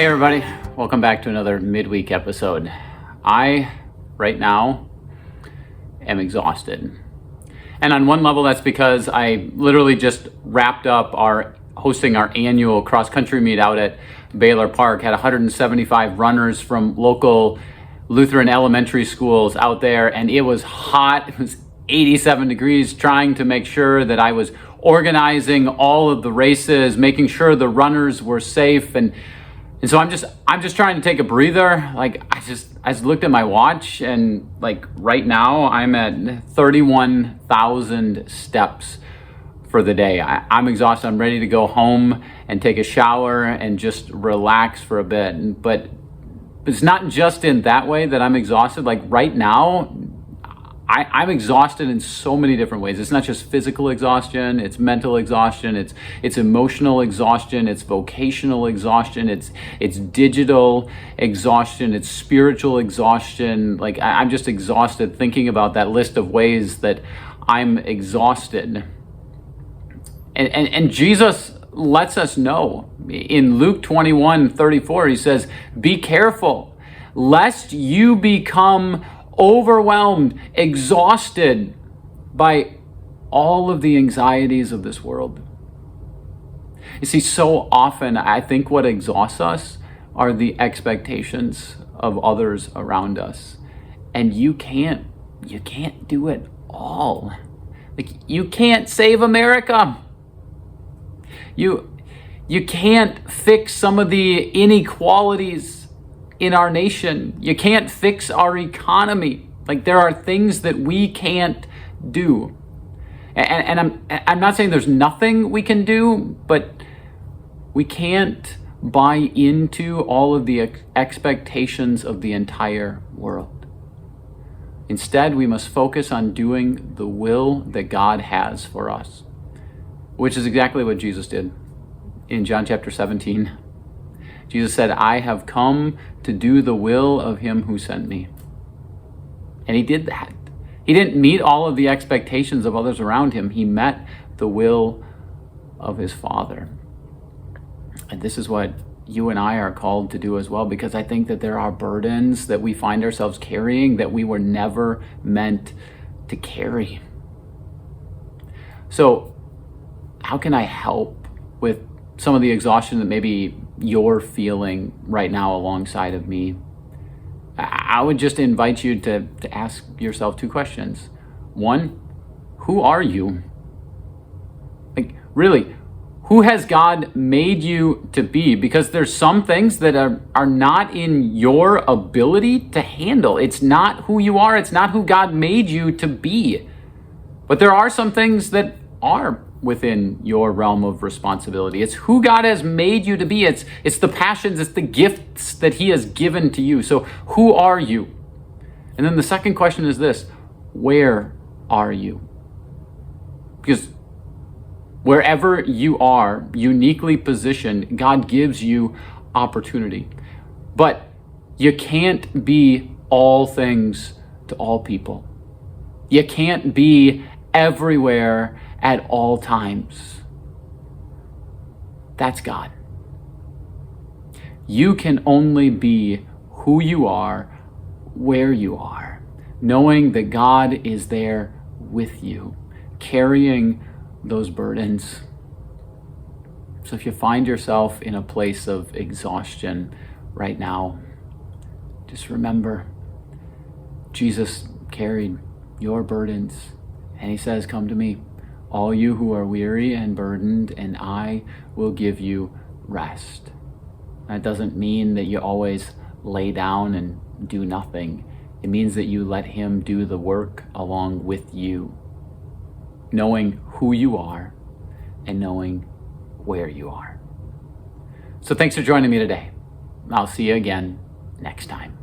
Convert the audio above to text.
Hey everybody, welcome back to another midweek episode. I, right now, am exhausted. And on one level that's because I literally just wrapped up hosting our annual cross-country meet out at Baylor Park. Had 175 runners from local Lutheran elementary schools out there, and it was hot. It was 87 degrees, trying to make sure that I was organizing all of the races, making sure the runners were safe, and so I'm just trying to take a breather. Like I just looked at my watch, and like right now I'm at 31,000 steps for the day. I'm exhausted. I'm ready to go home and take a shower and just relax for a bit. But it's not just in that way that I'm exhausted. Like right now, I'm exhausted in so many different ways. It's not just physical exhaustion, it's mental exhaustion, it's emotional exhaustion, it's vocational exhaustion, it's digital exhaustion, it's spiritual exhaustion. Like I'm just exhausted thinking about that list of ways that I'm exhausted. And Jesus lets us know in Luke 21:34, he says, "Be careful lest you become overwhelmed, exhausted by all of the anxieties of this world." You see, so often I think what exhausts us are the expectations of others around us. And you can't do it all. Like you can't save America. You can't fix some of the inequalities in our nation. You can't fix our economy. Like there are things that we can't do. And I'm not saying there's nothing we can do, but we can't buy into all of the expectations of the entire world. Instead, we must focus on doing the will that God has for us, which is exactly what Jesus did in John chapter 17. Jesus said, "I have come to do the will of him who sent me." And he did that. He didn't meet all of the expectations of others around him. He met the will of his Father. And this is what you and I are called to do as well, because I think that there are burdens that we find ourselves carrying that we were never meant to carry. So how can I help with some of the exhaustion that maybe you're feeling right now alongside of me? I would just invite you to ask yourself two questions. One, who are you? Like really, who has God made you to be? Because there's some things that are not in your ability to handle. It's not who you are. It's not who God made you to be. But there are some things that are within your realm of responsibility. It's who God has made you to be. It's the passions, it's the gifts that he has given to you. So who are you? And then the second question is this: where are you? Because wherever you are uniquely positioned, God gives you opportunity. But you can't be all things to all people. You can't be everywhere at all times. That's God. You can only be who you are, where you are, knowing that God is there with you, carrying those burdens. So if you find yourself in a place of exhaustion right now, just remember, Jesus carried your burdens, and he says, "Come to me, all you who are weary and burdened, and I will give you rest." That doesn't mean that you always lay down and do nothing. It means that you let him do the work along with you, knowing who you are and knowing where you are. So thanks for joining me today. I'll see you again next time.